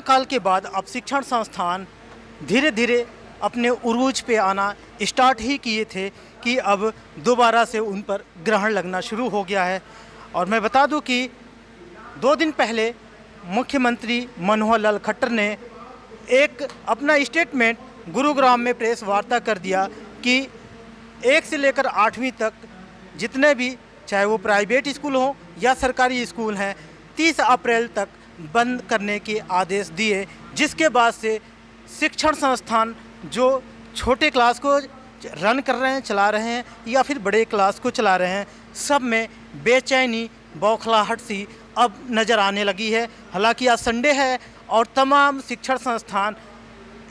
काल के बाद अब शिक्षण संस्थान धीरे धीरे अपने उरूज पे आना स्टार्ट ही किए थे कि अब दोबारा से उन पर ग्रहण लगना शुरू हो गया है। और मैं बता दूं कि 2 दिन पहले मुख्यमंत्री मनोहर लाल खट्टर ने एक अपना स्टेटमेंट गुरुग्राम में प्रेस वार्ता कर दिया कि 1 से लेकर 8वीं तक जितने भी, चाहे वो प्राइवेट स्कूल हो या सरकारी स्कूल हैं, 30 अप्रैल तक बंद करने के आदेश दिए, जिसके बाद से शिक्षण संस्थान जो छोटे क्लास को रन कर रहे हैं, चला रहे हैं या फिर बड़े क्लास को चला रहे हैं, सब में बेचैनी, बौखलाहट सी अब नज़र आने लगी है। हालांकि आज संडे है और तमाम शिक्षण संस्थान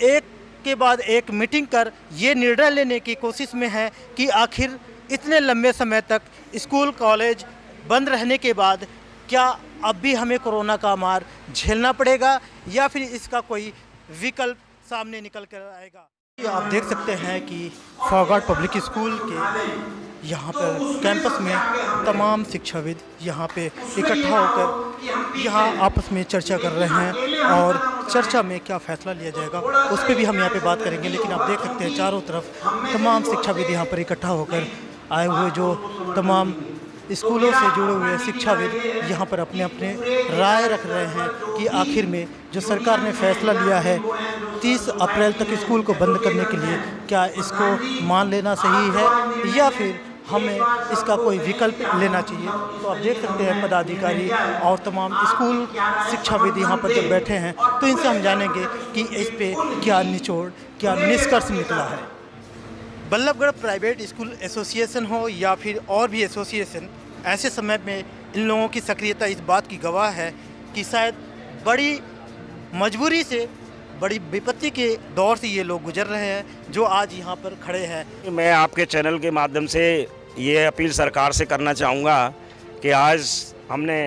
एक के बाद एक मीटिंग कर ये निर्णय लेने की कोशिश में है कि आखिर इतने लंबे समय तक स्कूल कॉलेज बंद रहने के बाद क्या अब भी हमें कोरोना का मार झेलना पड़ेगा या फिर इसका कोई विकल्प सामने निकल कर आएगा। आप देख सकते हैं कि फॉगाट पब्लिक स्कूल के यहाँ पर कैंपस में तमाम शिक्षाविद यहाँ पे इकट्ठा होकर यहाँ आपस में चर्चा कर रहे हैं और चर्चा में क्या फ़ैसला लिया जाएगा उस पर भी हम यहाँ पे बात करेंगे। लेकिन आप देख सकते हैं चारों तरफ तमाम शिक्षाविद यहाँ पर इकट्ठा होकर आए हुए, जो तमाम स्कूलों से जुड़े हुए शिक्षाविद यहाँ पर अपने अपने राय रख रहे हैं कि आखिर में जो सरकार ने फैसला लिया है 30 अप्रैल तक स्कूल को बंद करने के लिए, क्या इसको मान लेना सही है या फिर हमें इसका कोई विकल्प लेना चाहिए। तो आप देख सकते हैं पदाधिकारी और तमाम स्कूल शिक्षाविद यहाँ पर जब बैठे हैं तो इनसे हम जानेंगे कि इस पे क्या निचोड़, क्या निष्कर्ष निकला है। बल्लभगढ़ प्राइवेट स्कूल एसोसिएशन हो या फिर और भी एसोसिएशन, ऐसे समय में इन लोगों की सक्रियता इस बात की गवाह है कि शायद बड़ी मजबूरी से, बड़ी विपत्ति के दौर से ये लोग गुजर रहे हैं जो आज यहाँ पर खड़े हैं। मैं आपके चैनल के माध्यम से ये अपील सरकार से करना चाहूँगा कि आज हमने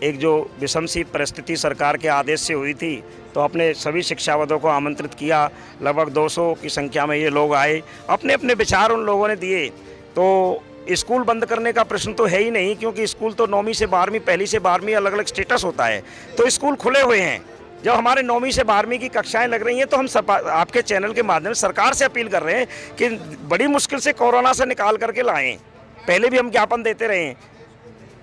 एक जो विषम सी परिस्थिति सरकार के आदेश से हुई थी तो अपने सभी शिक्षाविदों को आमंत्रित किया। लगभग 200 की संख्या में ये लोग आए, अपने अपने विचार उन लोगों ने दिए। तो स्कूल बंद करने का प्रश्न तो है ही नहीं, क्योंकि स्कूल तो 9वीं से 12वीं, पहली से 12वीं अलग अलग स्टेटस होता है, तो स्कूल खुले हुए हैं। जब हमारे 9वीं से 12वीं की कक्षाएं लग रही हैं तो हम आपके चैनल के माध्यम से सरकार से अपील कर रहे हैं कि बड़ी मुश्किल से कोरोना से निकाल करके लाएं। पहले भी हम ज्ञापन देते रहे हैं,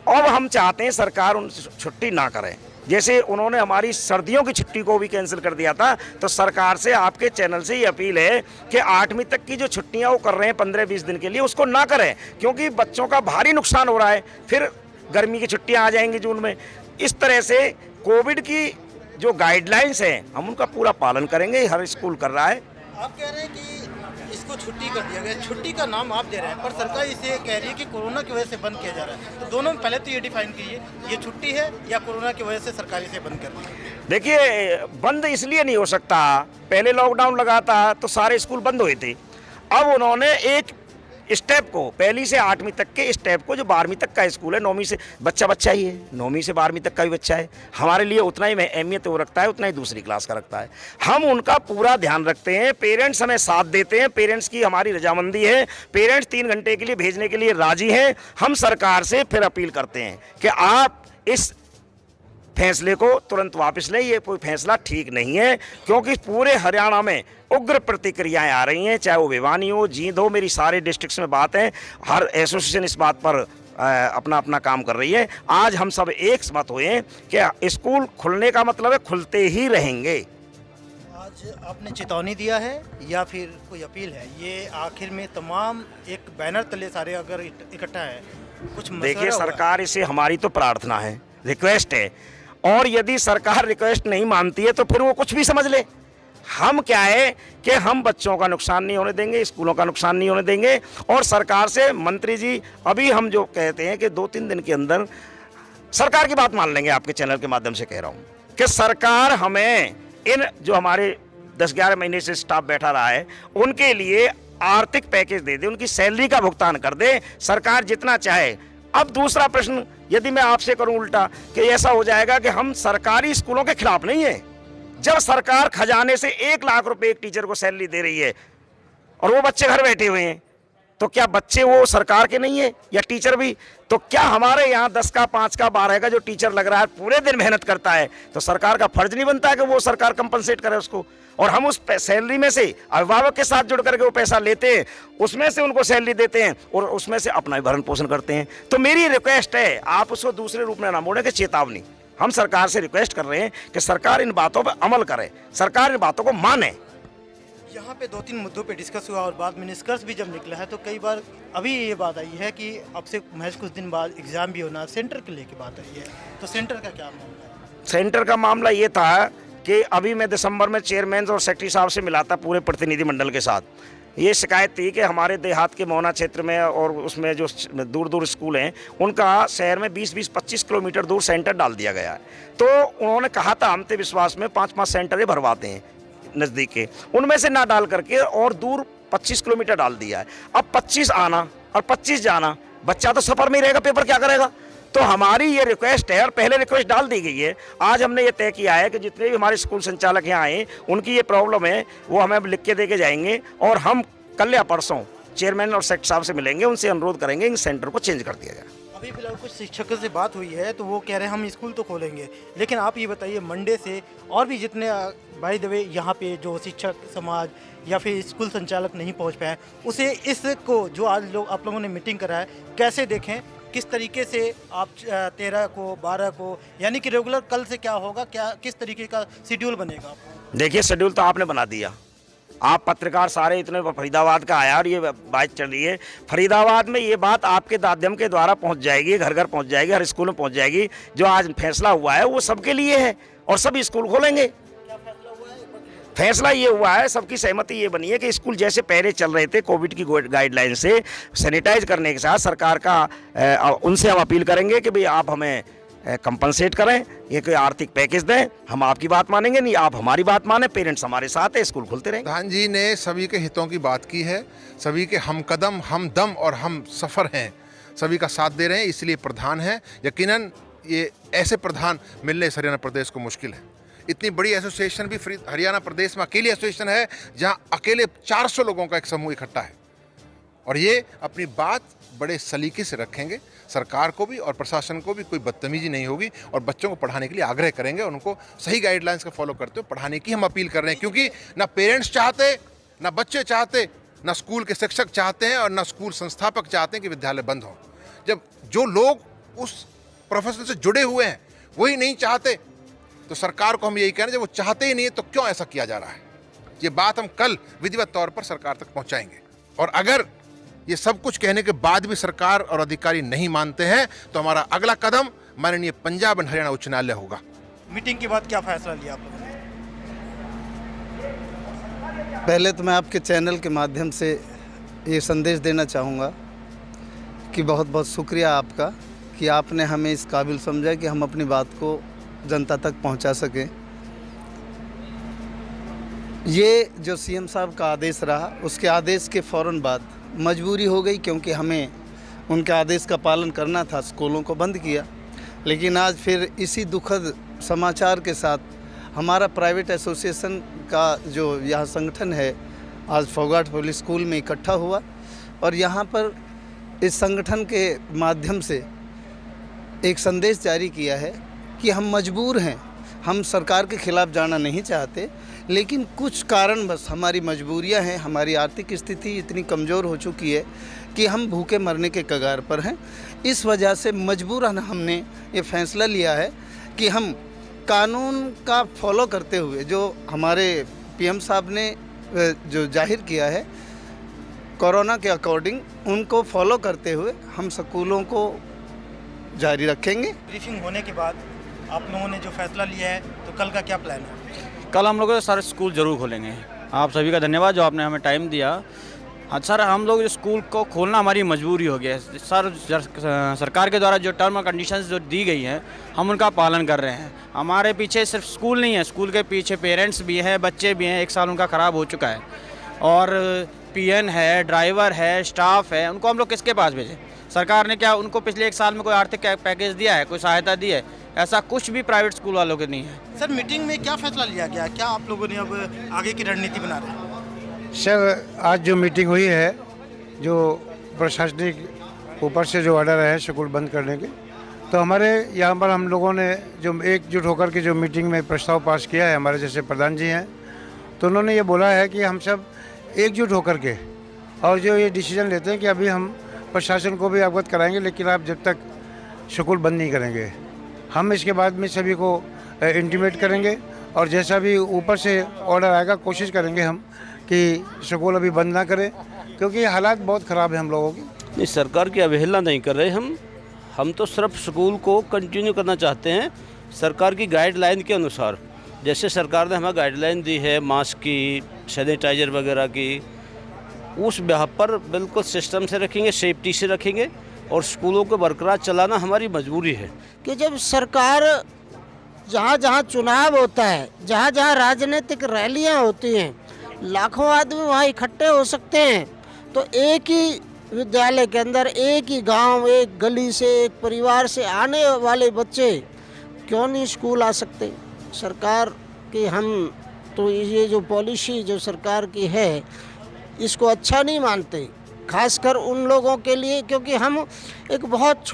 अब हम चाहते हैं सरकार उन छुट्टी ना करें। जैसे उन्होंने हमारी सर्दियों की छुट्टी को भी कैंसिल कर दिया था, तो सरकार से आपके चैनल से ये अपील है कि 8वीं तक की जो छुट्टियां वो कर रहे हैं 15-20 दिन के लिए, उसको ना करें, क्योंकि बच्चों का भारी नुकसान हो रहा है। फिर गर्मी की छुट्टियां आ जाएंगी जून में। इस तरह से कोविड की जो गाइडलाइंस हैं हम उनका पूरा पालन करेंगे, हर स्कूल कर रहा है। आप कह रहे हैं कि इसको छुट्टी कर दिया गया, छुट्टी का नाम आप दे रहे हैं, पर सरकार इसे कह रही है कि कोरोना की वजह से बंद किया जा रहा है। तो दोनों में पहले तो ये डिफाइन कीजिए, ये छुट्टी है या कोरोना की वजह से सरकार इसे बंद कर रही है। देखिए, बंद इसलिए नहीं हो सकता, पहले लॉकडाउन लगा था तो सारे स्कूल बंद हुए थे। अब उन्होंने एक स्टेप को, पहली से 8वीं तक के स्टेप को, जो 12वीं तक का स्कूल है, 9वीं से बच्चा ही है, 9वीं से 12वीं तक का भी बच्चा है, हमारे लिए उतना ही अहमियत वो रखता है, उतना ही दूसरी क्लास का रखता है। हम उनका पूरा ध्यान रखते हैं, पेरेंट्स हमें साथ देते हैं, पेरेंट्स की हमारी रजामंदी है, पेरेंट्स 3 घंटे के लिए भेजने के लिए राजी हैं। हम सरकार से फिर अपील करते हैं कि आप इस फैसले को तुरंत वापस लें। ये कोई फैसला ठीक नहीं है, क्योंकि पूरे हरियाणा में उग्र प्रतिक्रियाएं आ रही हैं, चाहे वो भिवानी हो, जींद हो, मेरी सारे डिस्ट्रिक्ट्स में बात है। हर एसोसिएशन इस बात पर अपना अपना काम कर रही है। आज हम सब एक मत हुए हैं कि स्कूल खुलने का मतलब है खुलते ही रहेंगे। आज आपने चेतावनी दिया है या फिर कोई अपील है? ये आखिर में तमाम एक बैनर तले सारे अगर इकट्ठा है, कुछ देखिए, सरकार इसे, हमारी तो प्रार्थना है, रिक्वेस्ट है, और यदि सरकार रिक्वेस्ट नहीं मानती है तो फिर वो कुछ भी समझ ले। हम क्या है कि हम बच्चों का नुकसान नहीं होने देंगे, स्कूलों का नुकसान नहीं होने देंगे। और सरकार से, मंत्री जी, अभी हम जो कहते हैं कि 2-3 दिन के अंदर सरकार की बात मान लेंगे। आपके चैनल के माध्यम से कह रहा हूँ कि सरकार हमें इन जो हमारे 10-11 महीने से स्टाफ बैठा रहा है उनके लिए आर्थिक पैकेज दे दे, उनकी सैलरी का भुगतान कर दे, सरकार जितना चाहे। अब दूसरा प्रश्न यदि मैं आपसे करूं उल्टा, कि ऐसा हो जाएगा कि हम सरकारी स्कूलों के खिलाफ नहीं है, जब सरकार खजाने से 1 लाख रुपए एक टीचर को सैलरी दे रही है और वो बच्चे घर बैठे हुए हैं, तो क्या बच्चे वो सरकार के नहीं है या टीचर भी? तो क्या हमारे यहाँ 10 का 5 का 12 का जो टीचर लग रहा है पूरे दिन मेहनत करता है, तो सरकार का फर्ज नहीं बनता है कि वो सरकार कंपनसेट करे उसको? और हम उस सैलरी में से अभिभावक के साथ जुड़ करके वो पैसा लेते हैं, उसमें से उनको सैलरी देते हैं और उसमें से अपना भी भरण पोषण करते हैं। तो मेरी रिक्वेस्ट है, आप उसको दूसरे रूप में ना मोड़े कि चेतावनी। हम सरकार से रिक्वेस्ट कर रहे हैं कि सरकार इन बातों पर अमल करे, सरकार इन बातों को माने। यहाँ पे 2-3 मुद्दों पे डिस्कस हुआ और बाद में निष्कर्ष भी जब निकला है, तो कई बार अभी ये बात आई है कि अब से महज कुछ दिन बाद एग्ज़ाम भी होना, सेंटर को लेके बात आई है, तो सेंटर का क्या मामला है? सेंटर का मामला ये था कि अभी मैं दिसंबर में चेयरमैन और सेक्रेटरी साहब से मिला था पूरे प्रतिनिधिमंडल के साथ। ये शिकायत थी कि हमारे देहात के मोहना क्षेत्र में और उसमें जो दूर दूर स्कूल हैं उनका शहर में 20-25 किलोमीटर दूर सेंटर डाल दिया गया है। तो उन्होंने कहा था हम ते विश्वास में 5-5 सेंटर ही भरवाते हैं नज़दीक के, उनमें से ना डाल करके और दूर 25 किलोमीटर डाल दिया है। अब 25 आना और 25 जाना, बच्चा तो सफ़र में ही रहेगा, पेपर क्या करेगा? तो हमारी ये रिक्वेस्ट है और पहले रिक्वेस्ट डाल दी गई है। आज हमने ये तय किया है कि जितने भी हमारे स्कूल संचालक यहाँ आए उनकी ये प्रॉब्लम है वो हमें लिख के दे के जाएंगे और हम कल या परसों चेयरमैन और सेक्रेटरी साहब से मिलेंगे, उनसे अनुरोध करेंगे इन सेंटर को चेंज कर दिया जाए। अभी फिलहाल कुछ शिक्षकों से बात हुई है तो वो कह रहे हैं हम स्कूल तो खोलेंगे, लेकिन आप ये बताइए मंडे से और भी जितने बाय द वे यहाँ पे जो शिक्षक समाज या फिर स्कूल संचालक नहीं पहुँच पाए, उसे इसको जो आज आप लोगों ने मीटिंग करा है कैसे देखें? किस तरीके से आप 13 को 12 को यानी कि रेगुलर कल से क्या होगा, क्या किस तरीके का शेड्यूल बनेगा? देखिए शेड्यूल तो आपने बना दिया, आप पत्रकार सारे इतने फरीदाबाद का आया और ये बात चल रही है। फरीदाबाद में ये बात आपके माध्यम के द्वारा पहुंच जाएगी, घर घर पहुंच जाएगी, हर स्कूल में पहुंच जाएगी। जो आज फैसला हुआ है वो सबके लिए है और सभी स्कूल खोलेंगे। क्या फैसला हुआ है? फैसला ये हुआ है, सबकी सहमति ये बनी है कि स्कूल जैसे पहले चल रहे थे कोविड की गाइडलाइन से सैनिटाइज करने के साथ सरकार का उनसे हम अपील करेंगे कि भाई आप हमें कंपनसेट करें, ये कोई आर्थिक पैकेज दें, हम आपकी बात मानेंगे, नहीं आप हमारी बात माने, पेरेंट्स हमारे साथ है, स्कूल खुलते रहेंगे। प्रधान जी ने सभी के हितों की बात की है, सभी के हम कदम हम दम और हम सफ़र हैं, सभी का साथ दे रहे हैं, इसलिए प्रधान हैं। यकीनन ये ऐसे प्रधान मिलने इस हरियाणा प्रदेश को मुश्किल है। इतनी बड़ी एसोसिएशन भी हरियाणा प्रदेश में अकेली एसोसिएशन है जहाँ अकेले 400 लोगों का एक समूह इकट्ठा है और ये अपनी बात बड़े सलीके से रखेंगे। सरकार को भी और प्रशासन को भी कोई बदतमीजी नहीं होगी और बच्चों को पढ़ाने के लिए आग्रह करेंगे, उनको सही गाइडलाइंस का फॉलो करते हुए पढ़ाने की हम अपील कर रहे हैं। क्योंकि ना पेरेंट्स चाहते, ना बच्चे चाहते, ना स्कूल के शिक्षक चाहते हैं और ना स्कूल संस्थापक चाहते हैं कि विद्यालय बंद हो। जब जो लोग उस प्रोफेशन से जुड़े हुए हैं वही नहीं चाहते तो सरकार को हम यही कह रहे हैं, जब वो चाहते ही नहीं है तो क्यों ऐसा किया जा रहा है? ये बात हम कल विधिवत तौर पर सरकार तक पहुँचाएंगे और अगर ये सब कुछ कहने के बाद भी सरकार और अधिकारी नहीं मानते हैं तो हमारा अगला कदम माननीय पंजाब एंड हरियाणा उच्च न्यायालय होगा। मीटिंग के बाद क्या फैसला लिया आप लोगों ने? पहले तो मैं आपके चैनल के माध्यम से ये संदेश देना चाहूँगा कि बहुत बहुत शुक्रिया आपका कि आपने हमें इस काबिल समझा कि हम अपनी बात को जनता तक पहुँचा सकें। ये जो सीएम साहब का आदेश रहा, उसके आदेश के फ़ौरन बाद मजबूरी हो गई क्योंकि हमें उनके आदेश का पालन करना था, स्कूलों को बंद किया। लेकिन आज फिर इसी दुखद समाचार के साथ हमारा प्राइवेट एसोसिएशन का जो यह संगठन है आज फोगाट पब्लिक स्कूल में इकट्ठा हुआ और यहाँ पर इस संगठन के माध्यम से एक संदेश जारी किया है कि हम मजबूर हैं, हम सरकार के खिलाफ जाना नहीं चाहते, लेकिन कुछ कारणवश हमारी मजबूरियां हैं, हमारी आर्थिक स्थिति इतनी कमज़ोर हो चुकी है कि हम भूखे मरने के कगार पर हैं। इस वजह से मजबूरन हमने ये फैसला लिया है कि हम कानून का फॉलो करते हुए जो हमारे पीएम साहब ने जो जाहिर किया है कोरोना के अकॉर्डिंग, उनको फॉलो करते हुए हम स्कूलों को जारी रखेंगे। ब्रीफिंग होने के बाद आप लोगों ने जो फैसला लिया है तो कल का क्या प्लान है? कल हम लोग सारे स्कूल ज़रूर खोलेंगे। आप सभी का धन्यवाद जो आपने हमें टाइम दिया। हाँ सर, हम लोग स्कूल को खोलना हमारी मजबूरी हो गया है सर। सरकार के द्वारा जो टर्म और कंडीशंस जो दी गई हैं हम उनका पालन कर रहे हैं। हमारे पीछे सिर्फ स्कूल नहीं है, स्कूल के पीछे पेरेंट्स भी हैं, बच्चे भी हैं। 1 साल उनका ख़राब हो चुका है और पीएन है, ड्राइवर है, स्टाफ है, उनको हम लोग किसके पास भेजें? सरकार ने क्या उनको पिछले 1 साल में कोई आर्थिक पैकेज दिया है, कोई सहायता दी है? ऐसा कुछ भी प्राइवेट स्कूल वालों के नहीं है। सर मीटिंग में क्या फैसला लिया गया, क्या आप लोगों ने अब आगे की रणनीति बना रहे हैं? सर आज जो मीटिंग हुई है, जो प्रशासनिक ऊपर से जो ऑर्डर है स्कूल बंद करने के, तो हमारे यहाँ पर हम लोगों ने जो एकजुट होकर के जो मीटिंग में प्रस्ताव पास किया है, हमारे जैसे प्रधान जी हैं, तो उन्होंने ये बोला है कि हम सब एकजुट होकर के और जो ये डिसीजन लेते हैं कि अभी हम प्रशासन को भी अवगत कराएंगे, लेकिन आप जब तक स्कूल बंद नहीं करेंगे, हम इसके बाद में सभी को इंटीमेट करेंगे और जैसा भी ऊपर से ऑर्डर आएगा कोशिश करेंगे हम कि स्कूल अभी बंद ना करें, क्योंकि हालात बहुत ख़राब है हम लोगों की। नहीं, सरकार की अवहेलना नहीं कर रहे हम तो सिर्फ स्कूल को कंटिन्यू करना चाहते हैं सरकार की गाइडलाइन के अनुसार। जैसे सरकार ने हमें गाइडलाइन दी है मास्क की, सैनिटाइज़र वगैरह की, उस ब्याह पर बिल्कुल सिस्टम से रखेंगे, सेफ्टी से रखेंगे और स्कूलों को बरकरार चलाना हमारी मजबूरी है। कि जब सरकार जहाँ जहाँ चुनाव होता है, जहाँ जहाँ राजनीतिक रैलियाँ होती हैं, लाखों आदमी वहाँ इकट्ठे हो सकते हैं, तो एक ही विद्यालय के अंदर एक ही गांव, एक गली से, एक परिवार से आने वाले बच्चे क्यों नहीं स्कूल आ सकते। सरकार की हम तो ये जो पॉलिसी जो सरकार की है इसको अच्छा नहीं मानते, खासकर उन लोगों के लिए, क्योंकि हम एक बहुत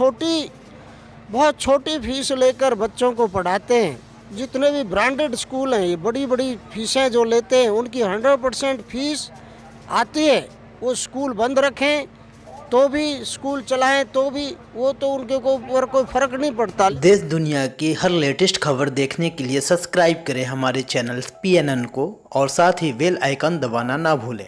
छोटी फीस लेकर बच्चों को पढ़ाते हैं। जितने भी ब्रांडेड स्कूल हैं, ये बड़ी बड़ी फीसें जो लेते हैं, उनकी 100% फीस आती है। वो स्कूल बंद रखें तो भी, स्कूल चलाएं तो भी, वो तो उनके ऊपर कोई फ़र्क नहीं पड़ता। देश दुनिया की हर लेटेस्ट खबर देखने के लिए सब्सक्राइब करें हमारे चैनल PNN को और साथ ही बेल आइकन दबाना ना भूलें।